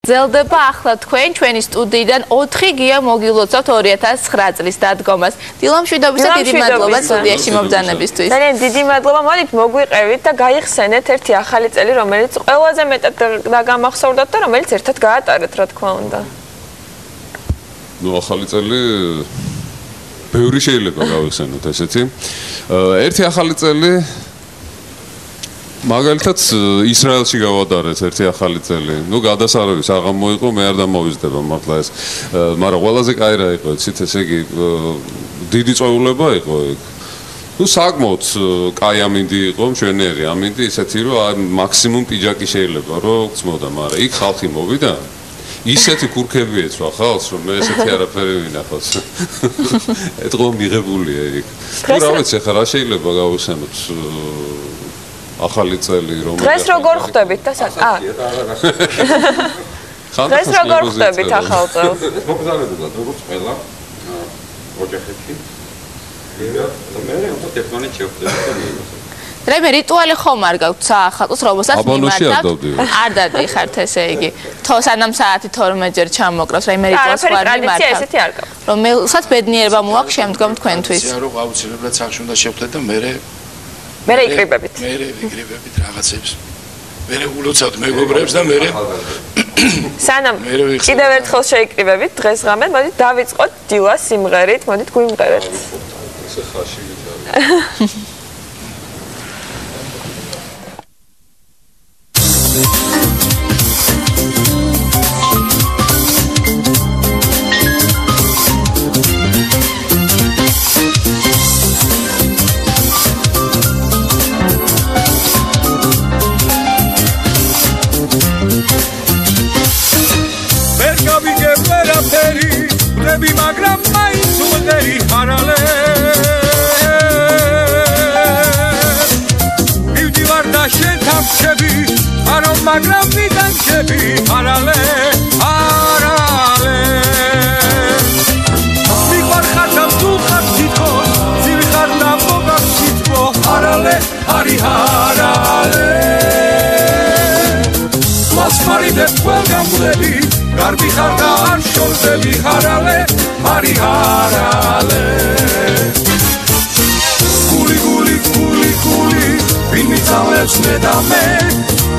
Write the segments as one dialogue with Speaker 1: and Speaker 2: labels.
Speaker 1: გრძელდება ახლა თქვენ ჩვენი სტუდიიდან 4 გია მოგილოცავთ 2009 წლის დადგომას. დილამშვიდობისა დიდი მადლობა სტუდიაში მობრძანებისთვის.
Speaker 2: ძალიან დიდი მადლობა. მოდით მოგვიყევით და გაიხსენეთ ერთი ახალი წელი, რომელიც ყველაზე მეტად დაგამახსოვრდათ და რომელიც ერთად გაატარეთ, რა თქმა უნდა.
Speaker 3: ნუ ახალი წელი ბევრი შეიძლება გავიხსენოთ ესეთი. ერთი ახალი წელი მაგალითად ისრაელში გავატარეთ ერთი ახალი წელი. ნუ გადასარევი აღარ მოიყო, მე არ დამოვიზდება მართლა ეს. მაგრამ ყველაზე კაი რა იყო, იცით, ესე იგი დიდი წვეულება იყო ეგ. ნუ საკმაოდ კაი ამინდი იყო, მშვენიერი ამინდი, ისეთი რომ მაქსიმუმ პიჯაკი შეიძლება რომ გწმოდა, მაგრამ იქ ხალხი მოვიდა. ისეთი კურქები ეცვა ხალხს, რომ მე ესეთი არაფერი ვინახავს. ეთქო მიღებულია იქ. თუ რა ვიცი, ხა რა შეიძლება გავიხსენოთ ახალი წელი რომელიც
Speaker 2: დღეს როგორ ხვდებით და დღეს როგორ ხვდებით ახალ წელს?
Speaker 4: მოგზაურობთ როგორც ყველა ოჯახებში. და მე უფრო ერთმანეთს შევხვდებით.
Speaker 1: რამე რიტუალი ხომ არ გაქვთ საახალწლოს, რომელსაც მიმართავთ? არ დადიხართ ესე იგი. სანამ საათი 12 ჯერ ჩამოკრავს, რამე რიტუალს ვარ მიმართავთ.
Speaker 2: ესეთი არ გაქვთ.
Speaker 1: რომელსაც ბედნიერება მოაქვს შემდგომ თქვენთვის.
Speaker 5: იცი რომ აუცილებლად სახში უნდა შევხვდეთ და
Speaker 2: მე იკრიბებით.
Speaker 5: მე იკრიბებით რაღაცებს. მე ულოცავთ მეგობრებს და მე
Speaker 2: სანამ კიდევ ერთხელ შეიკრიბებით დღეს ღამე, მოდით დავიწყოთ დილას სიმღერით, მოდით გვიმღერეთ.
Speaker 3: ესე ხაში ვიტყვი.
Speaker 6: მაგრამ მაინც უღერი ხარალე მივდივარ და შენ თამშები არო მაგრამ მიდანჩები ხარალე მიყვარხარ და თუ ხარ თითქოს ძილი ხარ და მოგაქვს თითქო ხარალე არი ხარალე მასმარიდებ ყველგან ვდები გარბი ხარ და არ შორდები ხარალე არი ხარალე გული ვინ მიწავლებს მე და მე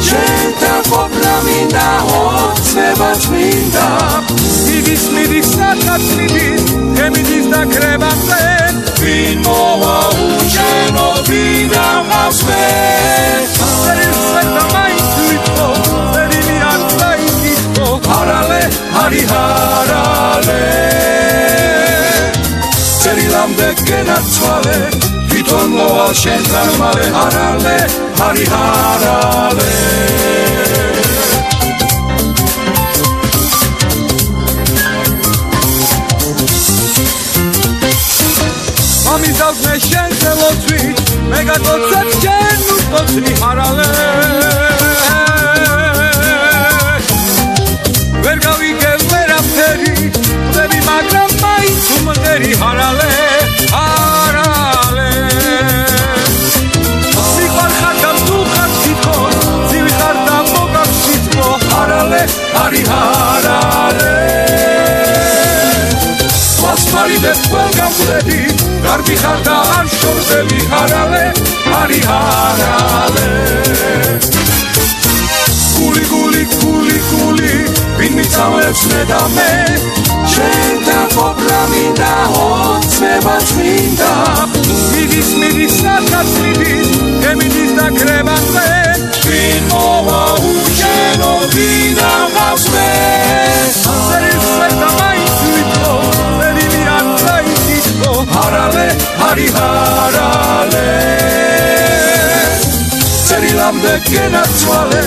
Speaker 6: შენთან ყოფნა მინდა ოცნებაც მინდა მიდის სადღაც მიდის გემიდის და კრებამდე ვინ მოვა უშენო ვინ ამავს მე არი ხარალე წერილამდე გენაცვალე თვითონ მოვალ შენთან მალე ხარალე არი ხარალე მამისავს მე შენზე ლოცვი მე გატოცებ შენ უტოცნი ხარალე ვერ გავიგებ ვერაფერი ვები მაგრამ მაინც უმღერი ხარალე მიყვარხარ და თუ ხარ თითქოს ძილი ხარ და მოგაქვს თითქო ხარალე არი ხარალე მასმარიდებ ყველგან ვდები გარბი ხარ და არ შორდები ხარალე არი ხარალე გული ვინ მიწავლებს მე და მე შენთან ყოფნა მინდა ოცნებაც მინდა მიდის სადღაც მიდის გემიდის და კრებამდე ვინ მოვა უშენო ვინ ამავს მე ხარალე არი ხარალე წერილამდე გენაცვალე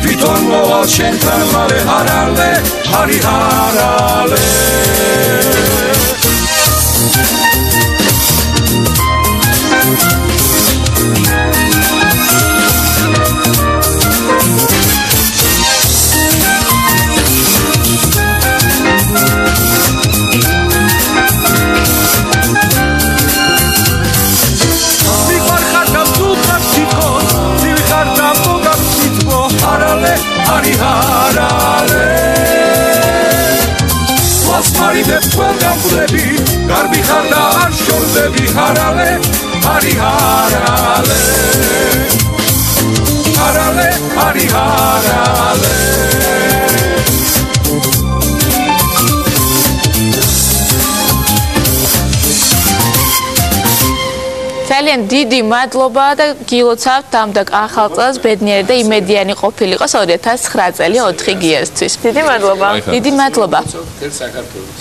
Speaker 6: თვითონ მოვალ შენთან მალე ხარალე არი ხარალე არი ხარალე ყველგამკლები გარბი ხარ და არ შორდები ჰარალე ჰარი ჰარალე ჰარალე ჰარი ჰარალე
Speaker 1: ძალიან დიდი მადლობა და გილოცავთ დამდაკ ახალ წელს ბედნიერი და იმედიანი ყოფილიყო 2009 წელი 4 გიესთვის.
Speaker 2: დიდი მადლობა.
Speaker 1: დიდი მადლობა.
Speaker 5: საქართველოს